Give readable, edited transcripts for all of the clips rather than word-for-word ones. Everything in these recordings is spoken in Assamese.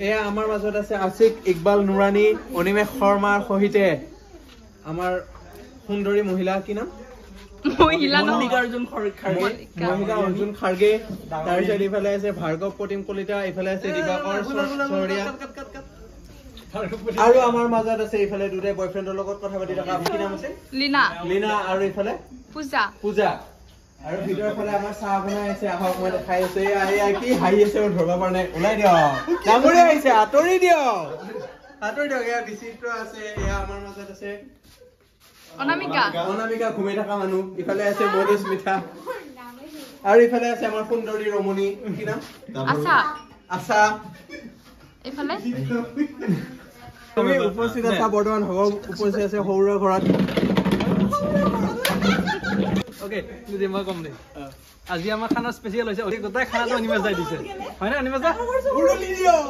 এয়া আমাৰ মাজত আছে আশিক ইকবাল নুৰানী অনিমেষ শৰ্মাৰ সহিতে আমাৰ সুন্দৰী মহিলা কি নাম মল্লিকা অৰ্জুন খাৰ্গে তাৰপিছত ইফালে আছে ভাৰ্গৱ প্ৰতিম কলিতা ইফালে আছে দিবাকৰ চহৰীয়া আৰু আমাৰ মাজত আছে ইফালে দুটাই বয়ফ্ৰেণ্ডৰ লগত কথা পাতি থকা কি নাম আছে লীনা আৰু ইফালে পূজা আৰু ভিতৰৰ ফালে আমাৰ চাহ বনাই আছে আহক মই দেখাই আছো এয়া কি হাঁহি আছে ধৰিব পৰা নাই ওলাই দিয়ক ডাঙৰে আহিছে আঁতৰি দিয়ক এয়া বিচিত্ৰ আছে এয়া আমাৰ মাজত আছে অনামিকা ঘুমাই থকা মানুহ ইফালে আছে মধুস মিঠা আৰু ইফালে আছে আমাৰ সুন্দৰী ৰমণী কি নাম আশা ইফালে তুমি উপস্থিত আছা বৰ্তমান হ'ব উপস্থিত আছে সৌৰৰ ঘৰত ওকে যদি মই কম দে আজি আমাৰ খানা স্পেচিয়েল হৈছে অতি গোটাই খানাটো অনিমেষ যাই দিছে হয় না অনিমেষ দা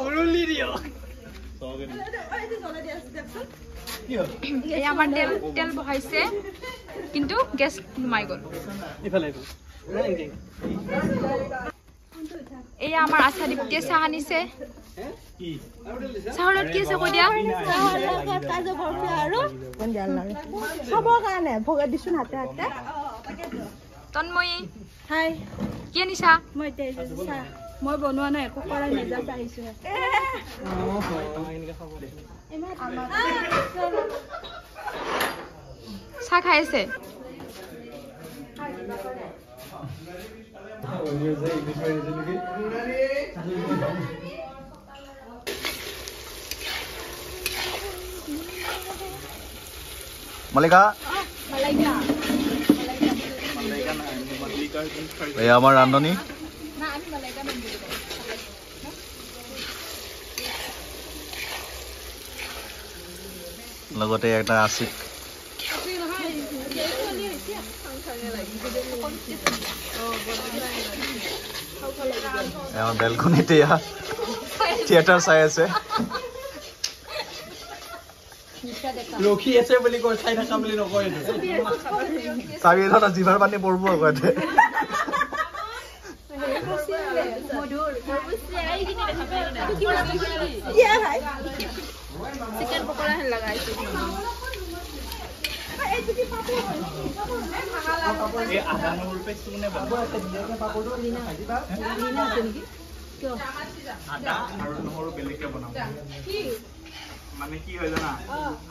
উৰুলি দিও এই আমাৰ তেল বহাইছে কিন্তু গেছ নুমাই গ'ল ইফালে এই আমাৰ আশা দীপ্তিয়ে চাহ আনিছে চাহৰত কি আছে কৈ দিয়া কাজু বৰফি আৰু খাবৰ কাৰণে ভগাই দিছো হাতে হাতে তন্ময়ী হাই কি আনিছা মই মই বনোৱা নাই একো কৰা নাই জাষ্ট আহিছো চাহ খাই আছে মালিকা এয়া আমাৰ ৰান্ধনী লগতে একটা আশিক বেলকনিতে থিয়েটাৰ চাই আছে ৰখি আছে বুলি কয় চাই থাকা বুলি নকয় চাবি এটা জিভাৰ পানী পৰিব আগতে চিকেন পকৰা হেন লগাইছে এই আদা নহৰু পেষ্ট কোনে বনায় আদা আৰু নহৰু বেলেগকে বনাম মানে কি হয় জানা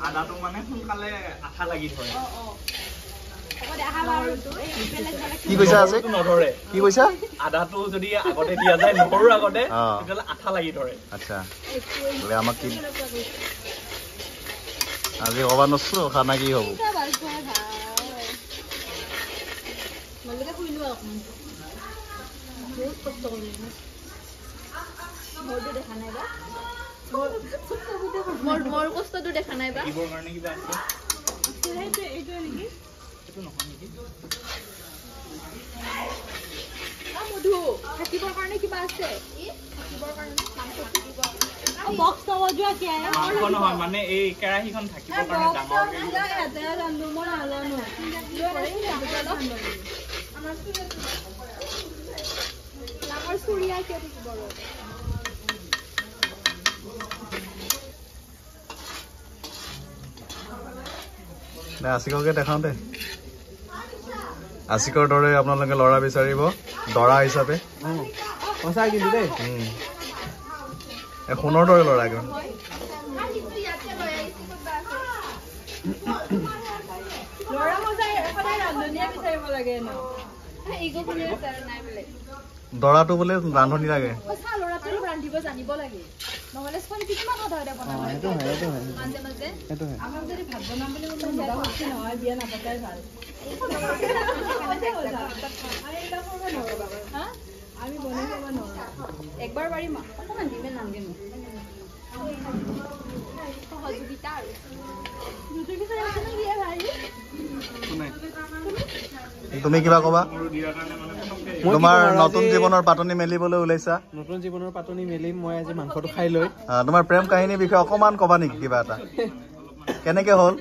আদাটো মানে সোনকালে আঠা লাগি থয় কি কৈছা আছে নধৰে কি কৈছা আদাটো যদি আগতে দিয়া যায় নহৰুৰ আগতে তেতিয়াহ'লে আঠা লাগি ধৰে আচ্ছা বোলে আমাক কি আজি ক'বা নছো খানা কি হ'ব মোৰ কষ্টটো দেখা নাই বা দিবৰ কাৰণে কিবা আছে এইটো নেকি এইটো নহয় নেকি মধু থাকিবৰ কাৰণে কিবা আছে থাকিবৰ কাৰণে বক্স নবজোৱা কি আহে মাংস নহয় মানে এই কেৰাহীখন থাকিবৰ কাৰণে ডাঙৰকে ডাঙৰ চুৰিয়া কিয় থাকিব আশিককে দেখাওঁ দে আশিকৰ দৰে আপোনালোকে ল'ৰা বিচাৰিব দৰা হিচাপে সঁচাই কিন্তু দেই সোণৰ দৰে ল'ৰা একদম ল'ৰা মজাই সদায় ৰান্ধনীয়ে বিচাৰিব লাগে ন দৰাটো বোলে ৰান্ধনি লাগে ল'ৰাটো ৰান্ধিব জানিব লাগে নহ'লে ছোৱালী কিছুমান সাধাৰণতে বনাব মাজে মাজে আমাক যদি ভাত বনাম বুলি নহয় বিয়া নাপাতাই ভাল আমি বনাই খাব নোৱাৰো একবাৰ পাৰিম অকণমান দিমে নালগে মোক সহযোগিতা আৰু তুমি কিবা ক'বা তোমাৰ নতুন জীৱনৰ পাতনি মেলিবলৈ ওলাইছা নতুন জীৱনৰ পাতনি মেলিম মই আজি মাংসটো খাই লৈ তোমাৰ প্ৰেম কাহিনীৰ বিষয়ে অকমান ক'বা নেকি কিবা এটা কেনেকে হ'ল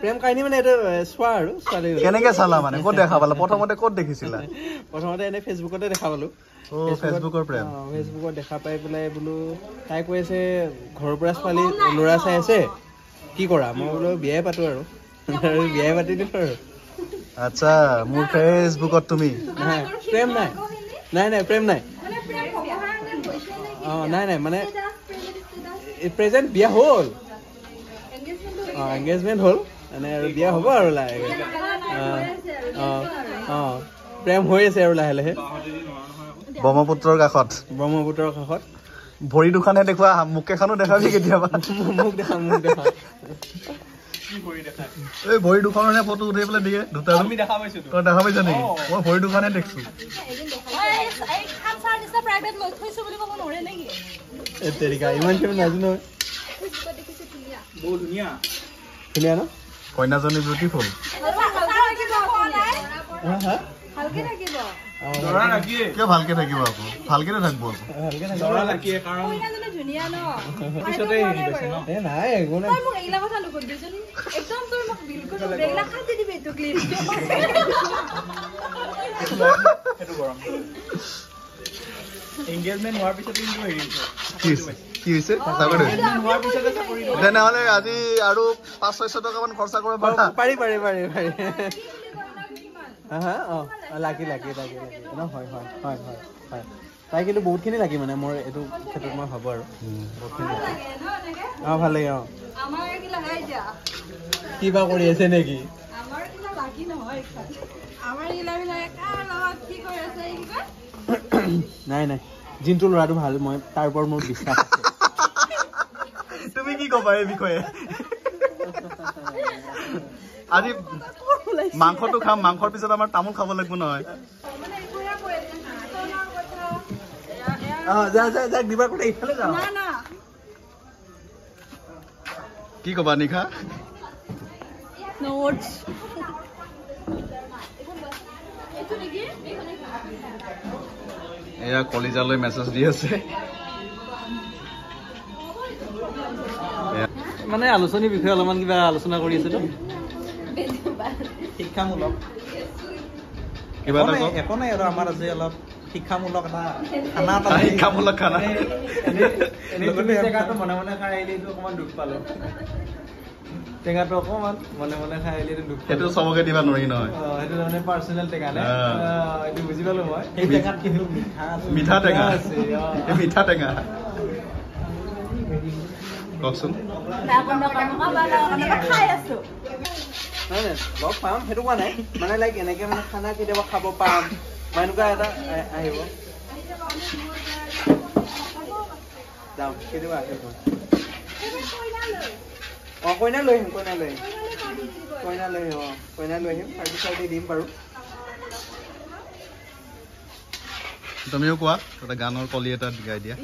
প্ৰেম কাহিনী মানে এইটো চোৱা আৰু ছোৱালী কেনেকে চালা মানে ক'ত দেখা পালা প্ৰথমতে ক'ত দেখিছিলা প্ৰথমতে এনে ফেচবুকতে দেখা পালো ফেচবুকৰ প্ৰেম ফেচবুকত দেখা পাই পেলাই বোলো তাই কৈ আছে ঘৰৰ পৰা ছোৱালী ল'ৰা চাই আছে কি কৰা মই বোলো বিয়াই পাতো আৰু বিয়াই পাতি দিলো আৰু আচ্ছা মোৰ ফেচবুকত তুমি প্ৰেম নাই প্ৰেম নাই নাই মানে প্ৰেজেণ্ট বিয়া হ'ল এংগেজমেণ্ট হ'ল মানে আৰু বিয়া হ'ব আৰু লাহেকে প্ৰেম হৈ আছে আৰু লাহে লাহে ব্ৰহ্মপুত্ৰৰ কাষত ভৰি দুখনহে দেখুৱা মুখ এখনো দেখাবি কেতিয়াবা মোক দেখা এই ভৰি দুখনহে ফটো উঠাই পেলাই দিয়ে দুটা আমি দেখা পাইছো তই দেখা পাইছ নেকি মই ভৰি দুখনহে দেখিছো ইমান কিমান নাজানো বহুত ধুনীয়া ধুনীয়া ন কইনাজনী বিউটিফুল কিয় ভালকে থাকিব আকৌ ভালকে থাকিব নাই একো নাই এংগেজমেণ্ট হোৱাৰ পিছত কিন্তু হেৰি কি হৈছে তেনেহলে আজি আৰু 500-600 টকামান খৰচা কৰিব পাৰি লাগি ন হয় তাই কিন্তু বহুতখিনি লাগি মানে মোৰ এইটো ক্ষেত্ৰত মই ভাবো আৰু বহুতখিনি ভাল লাগে কিবা কৰি আছে নেকি নাই যোনটো ল'ৰাটো ভাল মই তাৰ ওপৰত মোৰ বিশ্বাস আছে তুমি কি ক'বা এই বিষয়ে আজি মাংসটো খাম মাংসৰ পিছত আমাৰ তামোল খাব লাগিব নহয় কি ক'বা নিশা এয়া কলিজালৈ মেছেজ দি আছে মানে আলোচনীৰ বিষয়ে অলপমান কিবা আলোচনা কৰি আছিলো শিক্ষামূলক কিবা এটা একো নাই আৰু আমাৰ আজি অলপ শিক্ষামূলক খানা টেঙাটো মনে মনে খাই আহিলে অকমান দুখ পালো টেঙাটো অকমান মনে মনে খাই আহিলে দুখ সেইটো চবকে দিবা নোৱাৰি নহয় সেইটো মানে পাৰ্চনেল টেঙা নে এইটো বুজি পালো মই এই টেঙাত কিন্তু মিঠা টেঙা আছে মিঠা টেঙা কওকচোন লগ পাম সেইটো কোৱা নাই মানে লাইক এনেকে মানে খানা কেতিয়াবা খাব পাম বা এনেকুৱা এটা আহিব যাম কেতিয়াবা আহিব কইনা লৈ আহিম পাৰ্টি দিম বাৰু তুমিও কোৱা এটা গানৰ কলি এটা গাই দিয়া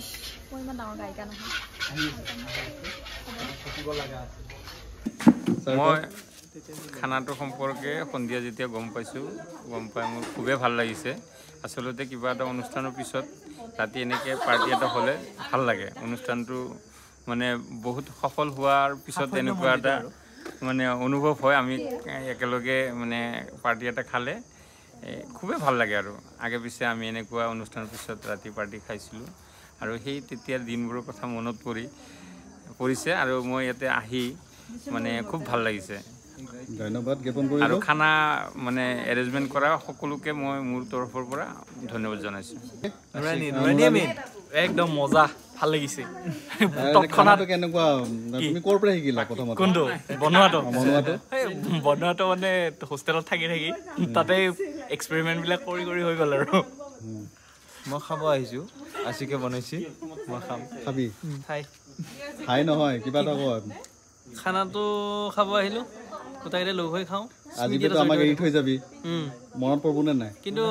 মই খানাটোৰ সম্পৰ্কে সন্ধিয়া যেতিয়া গম পাই মোৰ খুবেই ভাল লাগিছে আচলতে কিবা এটা অনুষ্ঠানৰ পিছত ৰাতি এনেকৈ পাৰ্টি এটা হ'লে ভাল লাগে অনুষ্ঠানটো মানে বহুত সফল হোৱাৰ পিছত এনেকুৱা এটা মানে অনুভৱ হয় আমি একেলগে মানে পাৰ্টি এটা খালে খুবেই ভাল লাগে আৰু আগে পিছে আমি এনেকুৱা অনুষ্ঠানৰ পিছত ৰাতি পাৰ্টি খাইছিলোঁ আৰু সেই তেতিয়াৰ দিনবোৰৰ কথা মনত পৰিছে আৰু মই ইয়াতে আহি মানে খুব ভাল লাগিছে ধন্যবাদ জ্ঞাপন কৰিলোঁ আৰু খানা মানে এৰেঞ্জমেণ্ট কৰা সকলোকে মই মোৰ তৰফৰ পৰা ধন্যবাদ জনাইছোঁ একদম মজা ভাল লাগিছে খানাটো কেনেকুৱা তুমি ক'ৰ পৰা শিকিলা প্ৰথমতে কোনটো বনোৱাটো মানে হোষ্টেলত থাকি তাতে এক্সপেৰিমেণ্টবিলাক কৰি হৈ গ'ল আৰু মই খাব আহিছোঁ আছিকে বনাইছি মই খাবি খাই নহয় কিবা এটা কয় খানাটো খাব আহিলোঁ গোটাইতে লগ হৈ খাওঁ আজিতো আমাক এৰি থৈ যাবি মনত পৰিবনে নাই কিন্তু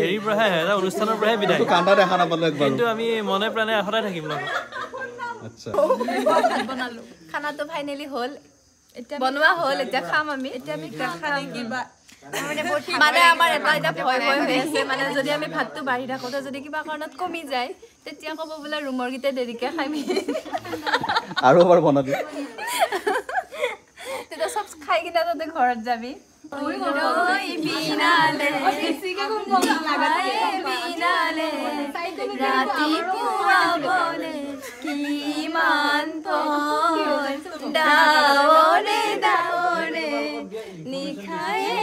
হেৰিৰ পৰাহে এটা অনুষ্ঠানৰ পৰাহে বিদায় কান্দা দেখা নাপালো একবাৰ কিন্তু আমি মনে প্ৰাণে সদায় থাকিম লগত আচ্ছা বনালো খানাটো ফাইনেলি হ'ল বনোৱা হ'ল এতিয়া খাম আমি এতিয়া আমি খাই কিবা মানে আমাৰ এটা ভয় হৈ আছে মানে যদি আমি ভাতটো বাঢ়ি থাকোঁতে যদি কিবা কাৰণত কমি যায় তেতিয়া ক'ব বোলে ৰুমৰ কেইটা দেৰিকে খাইমি আৰু এবাৰ বনাবি তেতিয়া চব খাই কিনে ঘৰত যাবি কিমান ডাৱৰে ডাৱৰে নিশায়ে